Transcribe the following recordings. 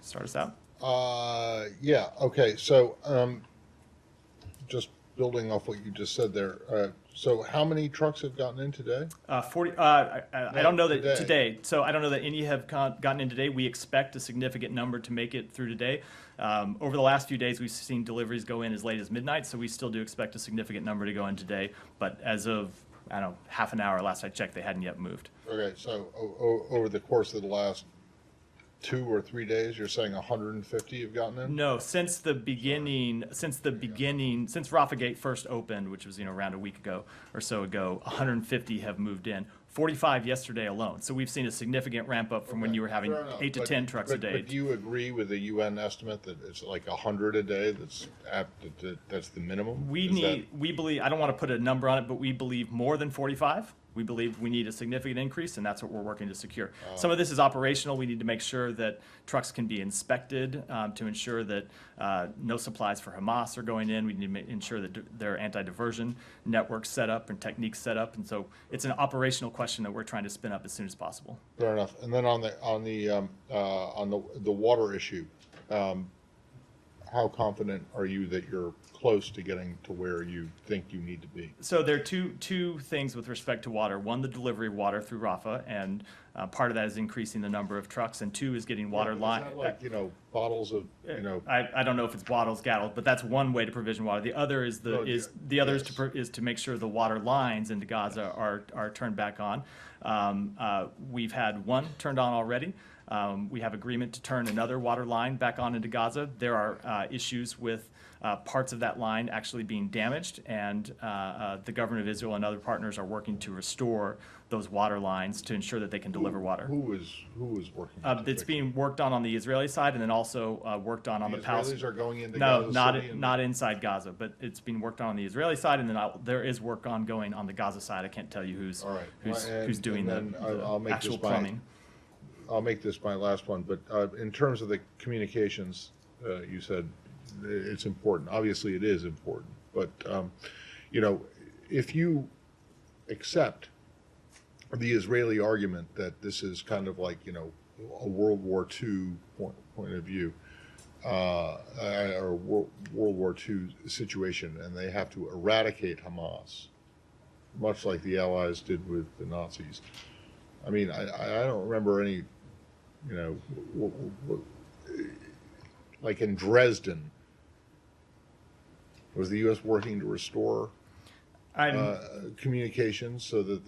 start us out? Yeah. Okay. So, just building off what you just said there. So, how many trucks have gotten in today? 40. I don't know that today. today. So I don't know that any have gotten in today. We expect a significant number to make it through today. Over the last few days, we've seen deliveries go in as late as midnight. So we still do expect a significant number to go in today. But as of, I don't know, half an hour last I checked, they hadn't yet moved. Okay. So, over the course of the last 2 or 3 days, you're saying 150 have gotten in? No, since Rafah Gate first opened, which was around a week ago or so ago, 150 have moved in. 45 yesterday alone. So we've seen a significant ramp up from when you were having 8 to 10 trucks a day. But do you agree with the UN estimate that it's like 100 a day? That's the minimum. We believe. I don't want to put a number on it, but we believe more than 45. We believe we need a significant increase, and that's what we're working to secure. Some of this is operational. We need to make sure that trucks can be inspected to ensure that no supplies for Hamas are going in. We need to ensure that there are anti-diversion networks set up and techniques set up, and so it's an operational question that we're trying to spin up as soon as possible. Fair enough. And then on the water issue, how confident are you that you're close to getting to where you think you need to be? So there are two things with respect to water. One, the delivery of water through Rafah, and part of that is increasing the number of trucks, and two is getting water line. Is that like, bottles of, I don't know if it's bottles, gallons, but that's one way to provision water. The other is is to make sure the water lines into Gaza are turned back on. We've had one turned on already. We have agreement to turn another water line back on into Gaza. There are issues with parts of that line actually being damaged, and the government of Israel and other partners are working to restore those water lines to ensure that they can deliver water. Who is working? It's being worked on the Israeli side, and then also worked on the Palestinian. Israelis are going into No, Gaza not inside Gaza, but it's being worked on the Israeli side, and then there is work ongoing on the Gaza side. I can't tell you who's doing the actual plumbing. I'll make this my last one, but in terms of the communications, you said it's important. Obviously, it is important. But, if you accept the Israeli argument that this is kind of like, a World War II point of view, or World War II situation, and they have to eradicate Hamas, much like the Allies did with the Nazis. I mean, I don't remember any, like in Dresden, was the U.S. working to restore communications so that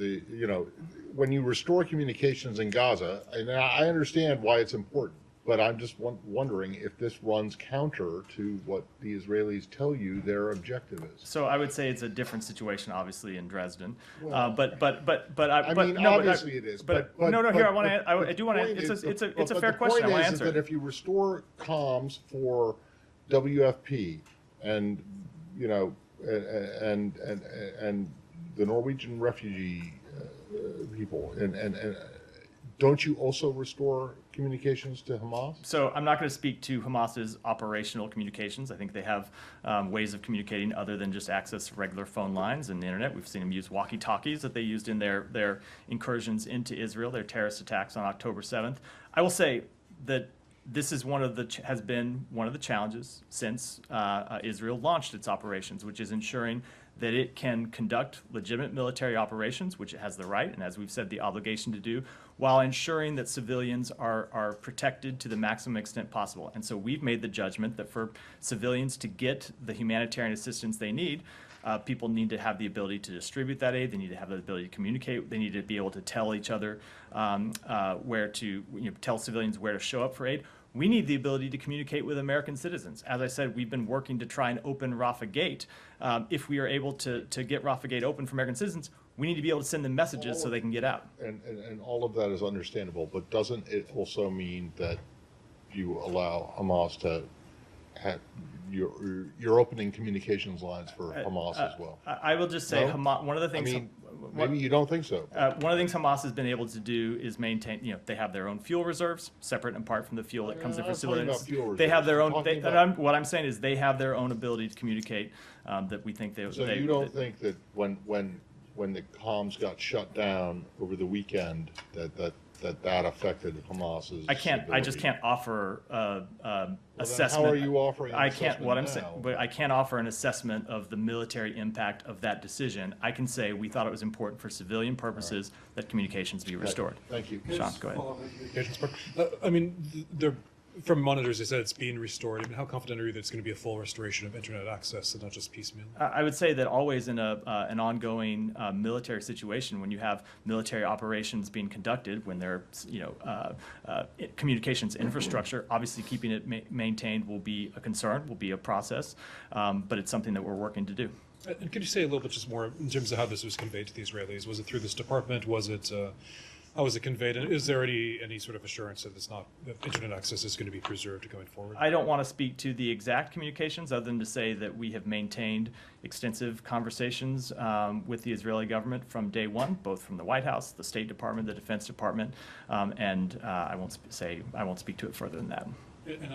when you restore communications in Gaza, and I understand why it's important, but I'm just wondering if this runs counter to what the Israelis tell you their objective is. So I would say it's a different situation, obviously, in Dresden. Well, obviously it is. But here I do want to. It's a fair question. I want to answer. That if you restore comms for WFP and and the Norwegian refugee people, and don't you also restore communications to Hamas? So I'm not going to speak to Hamas's operational communications. I think they have ways of communicating other than just access to regular phone lines and the internet. We've seen them use walkie-talkies that they used in their incursions into Israel, their terrorist attacks on October 7th. I will say that this is has been one of the challenges since Israel launched its operations, which is ensuring that it can conduct legitimate military operations, which it has the right, and as we've said, the obligation to do, while ensuring that civilians are protected to the maximum extent possible. And so we've made the judgment that for civilians to get the humanitarian assistance they need, people need to have the ability to distribute that aid. They need to have the ability to communicate. They need to be able to tell each other tell civilians where to show up for aid. We need the ability to communicate with American citizens. As I said, we've been working to try and open Rafah Gate. If we are able to get Rafah Gate open for American citizens, we need to be able to send them messages so they can get out. And all of that is understandable, but doesn't it also mean that you allow Hamas to have, you're opening communications lines for Hamas as well? I will just say, No? Hamas, one of the things... Maybe you don't think so. One of the things Hamas has been able to do is maintain, they have their own fuel reserves, separate and apart from the fuel that comes in for civilians. They have their own, what I'm saying is they have their own ability to communicate that we think they... So you don't think that when the comms got shut down over the weekend, that that affected Hamas's I just ability. can't offer Then assessment. how are you offering an I can't. assessment What I'm now? saying, but I can't offer an assessment of the military impact of that decision. I can say we thought it was important for civilian purposes that communications be restored. Thank you. Sean, go ahead. Communications part. I mean, from monitors, they said it's being restored. I mean, how confident are you that it's going to be a full restoration of internet access and not just piecemeal? I would say that always in an ongoing military situation, when you have military operations being conducted, when there are communications infrastructure, obviously keeping it maintained will be a concern, will be a process, but it's something that we're working to do. And could you say a little bit just more in terms of how this was conveyed to the Israelis? Was it through this department? Was it how was it conveyed? And is there any sort of assurance that that internet access is going to be preserved going forward? I don't want to speak to the exact communications other than to say that we have maintained extensive conversations with the Israeli government from day one, both from the White House, the State Department, the Defense Department, and I won't speak to it further than that. And